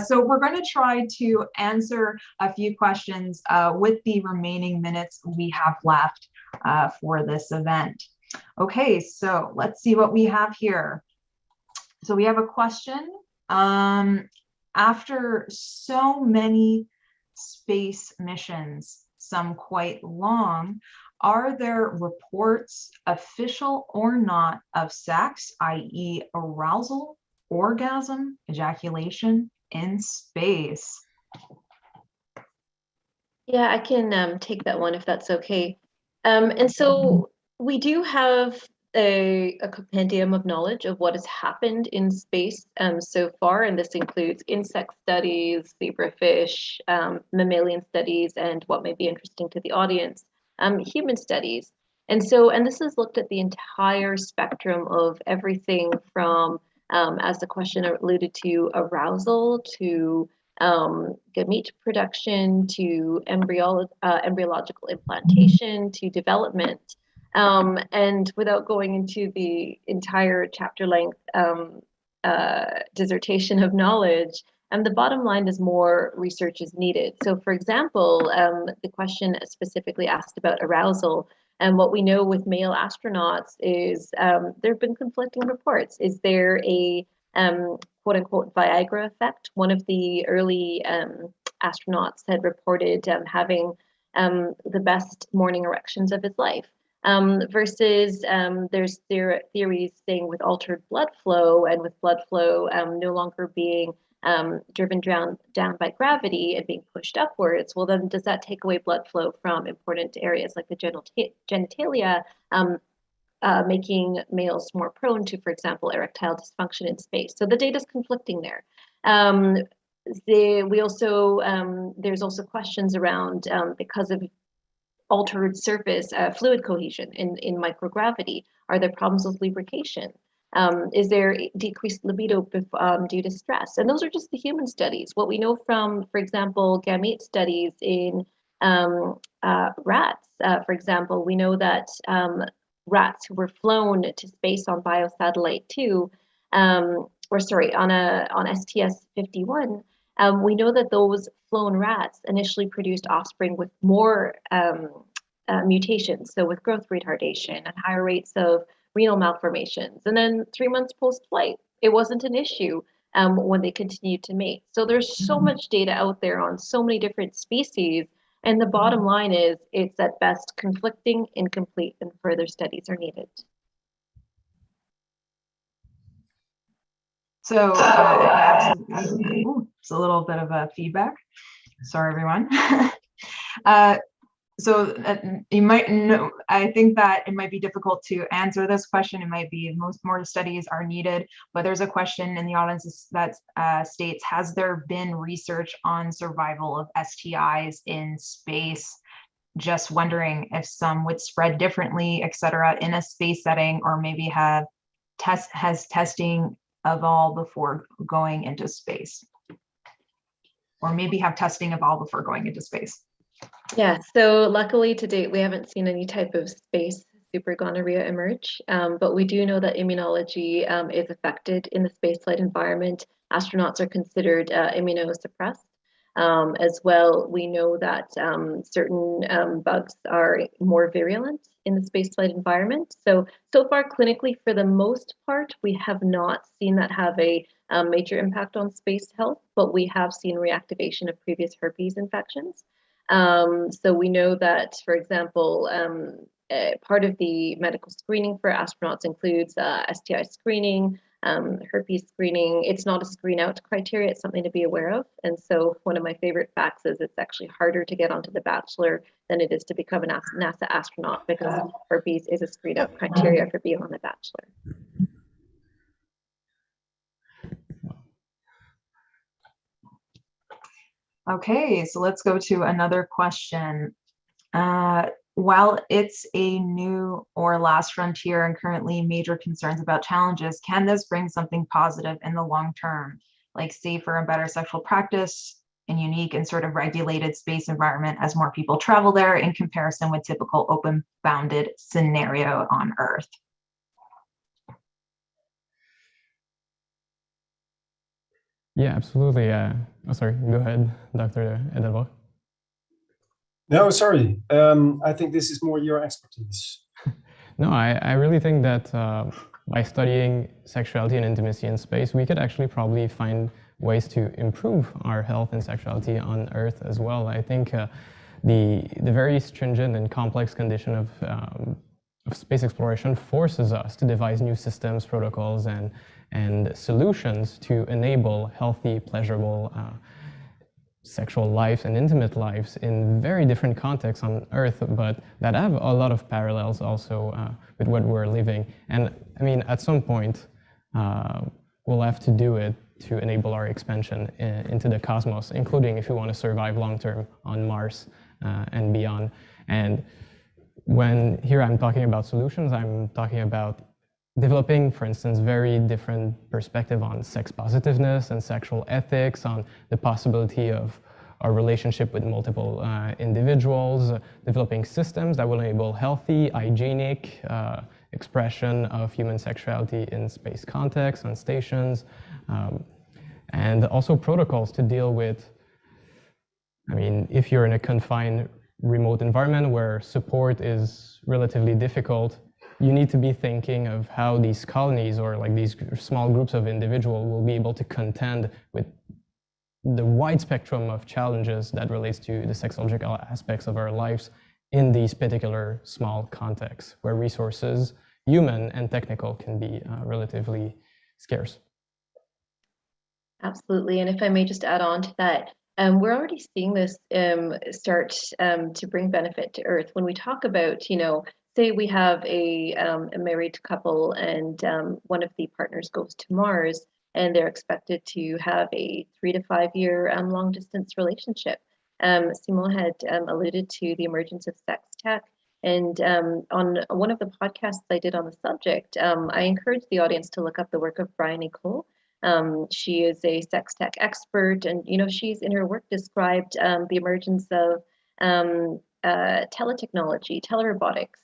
So we're going to try to answer a few questions with the remaining minutes we have left for this event. Okay, so let's see what we have here. So we have a question. After so many space missions, some quite long, are there reports, official or not, of sex, i.e. arousal, orgasm, ejaculation in space? Yeah, I can take that one if that's okay. And so we do have a compendium of knowledge of what has happened in space so far, and this includes insect studies, zebrafish, mammalian studies, and what may be interesting to the audience, human studies. And this has looked at the entire spectrum of everything from, as the question alluded to, arousal to gamete production to embryological implantation to development. And without going into the entire chapter length dissertation of knowledge, the bottom line is more research is needed. So for example, the question specifically asked about arousal. And what we know with male astronauts is there have been conflicting reports. Is there a quote unquote Viagra effect? One of the early astronauts had reported having the best morning erections of his life. Versus there's theories saying with altered blood flow and with blood flow no longer being driven down by gravity and being pushed upwards, well then does that take away blood flow from important areas like the genitalia, making males more prone to, for example, erectile dysfunction in space? So the data is conflicting there. There's also questions around because of altered surface fluid cohesion in microgravity. Are there problems with lubrication? Is there decreased libido due to stress? And those are just the human studies. What we know from, for example, gamete studies in rats, for example, we know that rats who were flown to space on Biosatellite 2, on STS-51, we know that those flown rats initially produced offspring with more mutations, so with growth retardation and higher rates of renal malformations. And then 3 months post-flight, it wasn't an issue when they continued to mate. So there's so much data out there on so many different species. And the bottom line is it's at best conflicting, incomplete, and further studies are needed. So it's a little bit of a feedback. Sorry, everyone. So you might know, I think that it might be difficult to answer this question. It might be more studies are needed, but there's a question in the audience that states, has there been research on survival of STIs in space? Just wondering if some would spread differently, et cetera, in a space setting, or maybe has testing evolved before going into space? Or maybe have testing evolved before going into space? Yeah, so luckily to date, we haven't seen any type of space super gonorrhea emerge, but we do know that immunology is affected in the spaceflight environment. Astronauts are considered immunosuppressed. As well, we know that certain bugs are more virulent in the spaceflight environment. So far clinically, for the most part, we have not seen that have a major impact on space health, but we have seen reactivation of previous herpes infections. So we know that, for example, part of the medical screening for astronauts includes STI screening, herpes screening. It's not a screen out criteria, it's something to be aware of. And so one of my favorite facts is it's actually harder to get onto The Bachelor than it is to become a NASA astronaut, because herpes is a screen out criteria for being on The Bachelor. Okay, so let's go to another question. While it's a new or last frontier and currently major concerns about challenges, can this bring something positive in the long term, like safer and better sexual practice and unique and sort of regulated space environment as more people travel there in comparison with typical open bounded scenario on Earth? Yeah, absolutely. Oh, sorry, go ahead, Dr. Edelbroek. No, sorry. I think this is more your expertise. No, I really think that by studying sexuality and intimacy in space, we could actually probably find ways to improve our health and sexuality on Earth as well. I think the very stringent and complex condition of space exploration forces us to devise new systems, protocols, and solutions to enable healthy, pleasurable sexual lives and intimate lives in very different contexts on Earth, but that have a lot of parallels also with what we're living. And I mean, at some point, we'll have to do it to enable our expansion into the cosmos, including if we want to survive long-term on Mars and beyond. And when here I'm talking about solutions, I'm talking about developing, for instance, very different perspective on sex positiveness and sexual ethics, on the possibility of our relationship with multiple individuals, developing systems that will enable healthy, hygienic expression of human sexuality in space contexts, on stations, and also protocols to deal with, I mean, if you're in a confined remote environment where support is relatively difficult, you need to be thinking of how these colonies or like these small groups of individuals will be able to contend with the wide spectrum of challenges that relates to the sexological aspects of our lives in these particular small contexts where resources, human and technical, can be relatively scarce. Absolutely. And if I may just add on to that, we're already seeing this start to bring benefit to Earth. When we talk about, say we have a married couple and one of the partners goes to Mars and they're expected to have a 3 to 5 year long distance relationship. Simon had alluded to the emergence of sex tech. And on one of the podcasts I did on the subject, I encouraged the audience to look up the work of Brian Nicole. She is a sex tech expert, and she's in her work described the emergence of teletechnology, telerobotics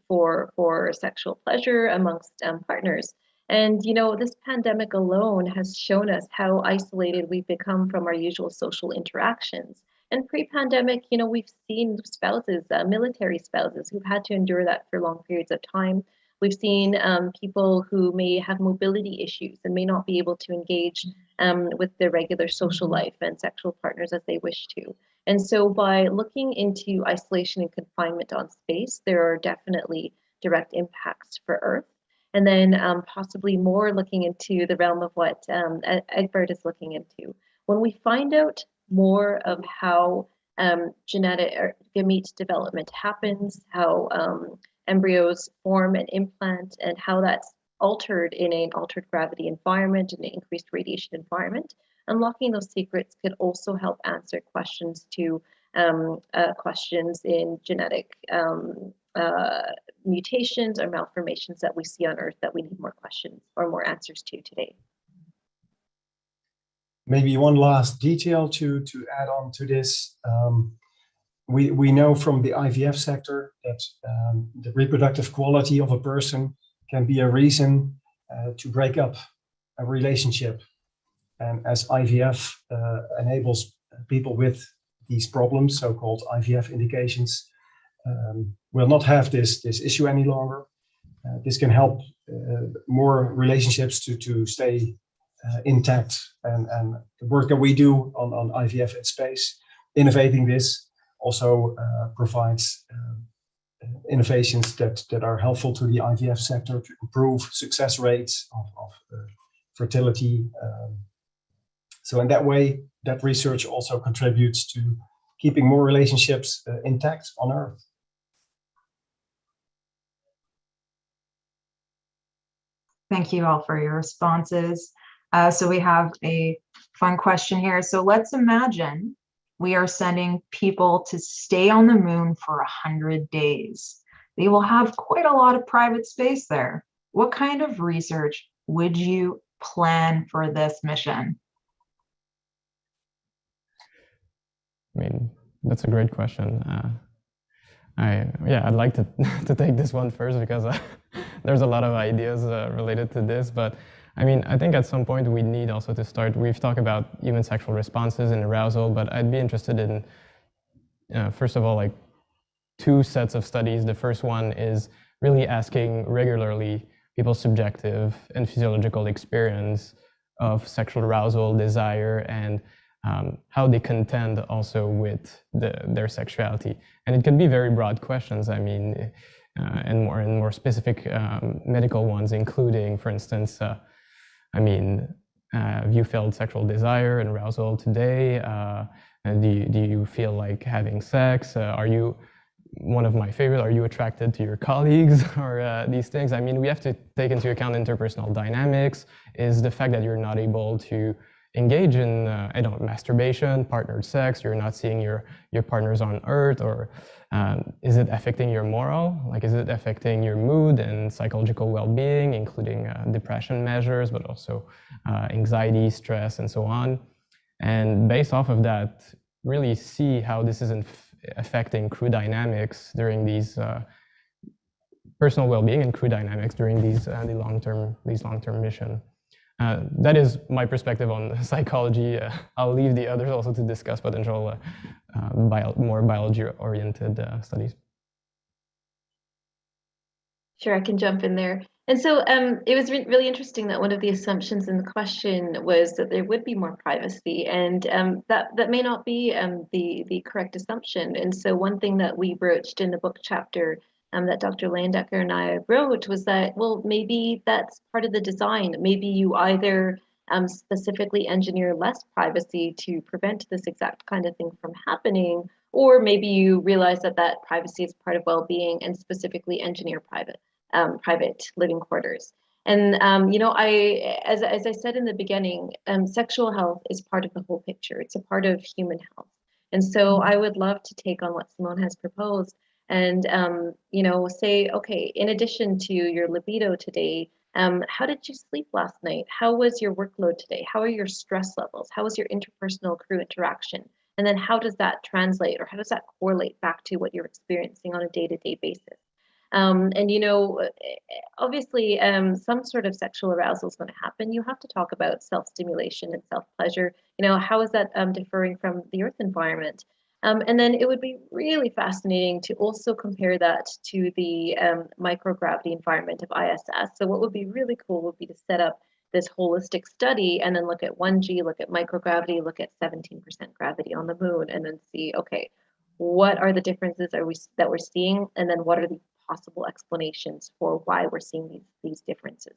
for sexual pleasure amongst partners. And this pandemic alone has shown us how isolated we've become from our usual social interactions. And pre-pandemic, we've seen spouses, military spouses, who've had to endure that for long periods of time. We've seen people who may have mobility issues and may not be able to engage with their regular social life and sexual partners as they wish to. And so by looking into isolation and confinement on space, there are definitely direct impacts for Earth. And then possibly more looking into the realm of what Egbert is looking into. When we find out more of how genetic or gamete development happens, how embryos form and implant, and how that's altered in an altered gravity environment and an increased radiation environment, unlocking those secrets could also help answer questions in genetic mutations or malformations that we see on Earth that we need more questions or more answers to today. Maybe one last detail to add on to this. We know from the IVF sector that the reproductive quality of a person can be a reason to break up a relationship. And as IVF enables people with these problems, so-called IVF indications, will not have this issue any longer. This can help more relationships to stay intact. And the work that we do on IVF in space, innovating this, also provides innovations that are helpful to the IVF sector to improve success rates of fertility. So in that way, that research also contributes to keeping more relationships intact on Earth. Thank you all for your responses. So we have a fun question here. So let's imagine we are sending people to stay on the moon for 100 days. They will have quite a lot of private space there. What kind of research would you plan for this mission? I mean, that's a great question. I'd like to to take this one first because there's a lot of ideas related to this. But I mean, I think at some point we need also to start. We've talked about human sexual responses and arousal, but I'd be interested in first of all, like 2 sets of studies. The first one is really asking regularly people's subjective and physiological experience of sexual arousal, desire, and how they contend also with their sexuality. And it can be very broad questions, I mean, and more specific medical ones, including, for instance, have you felt sexual desire and arousal today? Do you feel like having sex? Are you, one of my favorite, are you attracted to your colleagues or these things? I mean, we have to take into account interpersonal dynamics. Is the fact that you're not able to engage in masturbation, partnered sex, you're not seeing your partners on Earth, or is it affecting your moral? Like, is it affecting your mood and psychological well-being, including depression measures, but also anxiety, stress, and so on? And based off of that, really see how this is affecting crew dynamics during these personal well-being and crew dynamics during these long-term mission. That is my perspective on psychology. I'll leave the others also to discuss potential more biology-oriented studies. Sure, I can jump in there. And so it was really interesting that one of the assumptions in the question was that there would be more privacy, and that may not be the correct assumption. And so one thing that we broached in the book chapter that Dr. Landecker and I wrote was that, well, maybe that's part of the design. Maybe you either specifically engineer less privacy to prevent this exact kind of thing from happening, or maybe you realize that privacy is part of well-being and specifically engineer private living quarters. And as I said in the beginning, sexual health is part of the whole picture. It's a part of human health. And so I would love to take on what Simone has proposed and say, okay, in addition to your libido today, how did you sleep last night? How was your workload today? How are your stress levels? How was your interpersonal crew interaction? And then how does that translate, or how does that correlate back to what you're experiencing on a day-to-day basis? Obviously, some sort of sexual arousal is going to happen. You have to talk about self-stimulation and self-pleasure. How is that differing from the Earth environment? And then it would be really fascinating to also compare that to the microgravity environment of ISS. So what would be really cool would be to set up this holistic study and then look at 1G, look at microgravity, look at 17% gravity on the moon, and then see, okay, what are the differences that we're seeing, and then what are the possible explanations for why we're seeing these differences.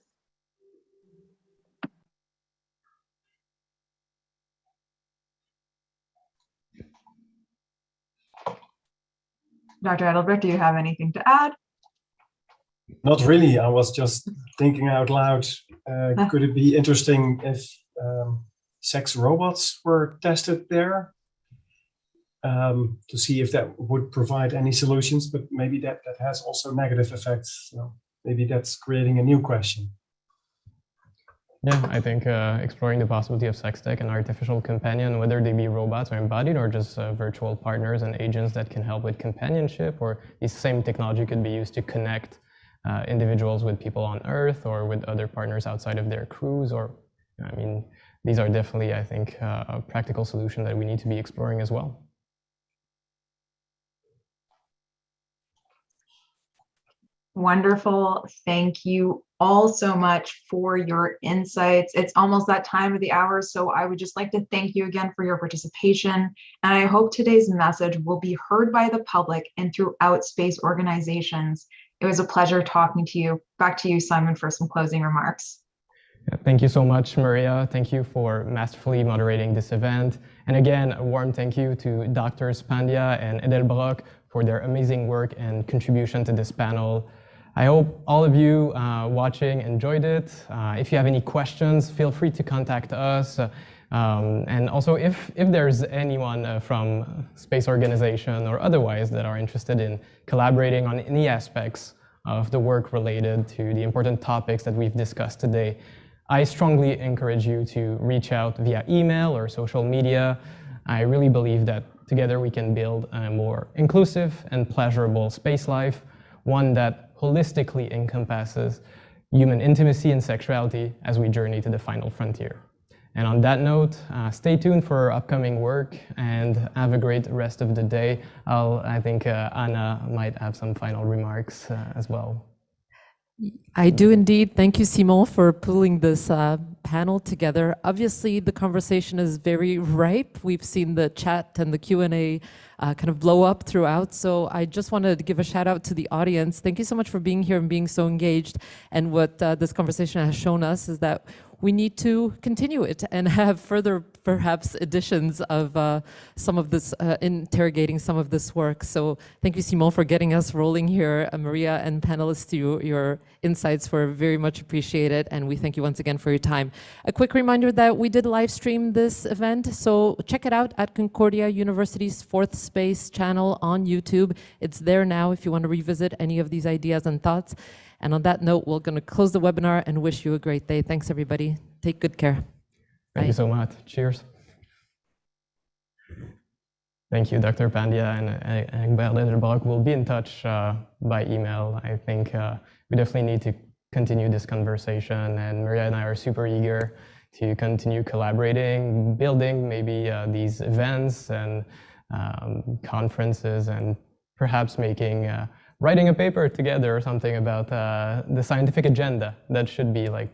Dr. Edelbroek, do you have anything to add? Not really. I was just thinking out loud. Could it be interesting if sex robots were tested there to see if that would provide any solutions? But maybe that has also negative effects. So maybe that's creating a new question. Yeah, I think exploring the possibility of sex tech and artificial companion, whether they be robots or embodied or just virtual partners and agents that can help with companionship, or the same technology could be used to connect individuals with people on Earth or with other partners outside of their crews. Or, I mean, these are definitely, I think, a practical solution that we need to be exploring as well. Wonderful. Thank you all so much for your insights. It's almost that time of the hour, so I would just like to thank you again for your participation. And I hope today's message will be heard by the public and throughout space organizations. It was a pleasure talking to you. Back to you, Simon, for some closing remarks. Yeah, thank you so much, Maria. Thank you for masterfully moderating this event. And again, a warm thank you to Doctors Pandya and Edelbroek for their amazing work and contribution to this panel. I hope all of you watching enjoyed it. If you have any questions, feel free to contact us. And also, if there's anyone from space organization or otherwise that are interested in collaborating on any aspects of the work related to the important topics that we've discussed today, I strongly encourage you to reach out via email or social media. I really believe that together we can build a more inclusive and pleasurable space life, one that holistically encompasses human intimacy and sexuality as we journey to the final frontier. And on that note, stay tuned for our upcoming work and have a great rest of the day. I think Anna might have some final remarks as well. I do indeed. Thank you, Simon, for pulling this panel together. Obviously, the conversation is very ripe. We've seen the chat and the Q&A kind of blow up throughout. So I just wanted to give a shout out to the audience. Thank you so much for being here and being so engaged. And what this conversation has shown us is that we need to continue it and have further, perhaps, editions of some of this, interrogating some of this work. So thank you, Simon, for getting us rolling here. Maria and panelists, your insights were very much appreciated, and we thank you once again for your time. A quick reminder that we did live stream this event, so check it out at Concordia University's Fourth Space channel on YouTube. It's there now if you want to revisit any of these ideas and thoughts. And on that note, we're going to close the webinar and wish you a great day. Thanks, everybody. Take good care. Thank you so much. Cheers. Thank you, Dr. Pandya and Egbert Edelbroek. We'll be in touch by email. I think we definitely need to continue this conversation, and Maria and I are super eager to continue collaborating, building maybe these events and conferences, and perhaps writing a paper together or something about the scientific agenda that should be like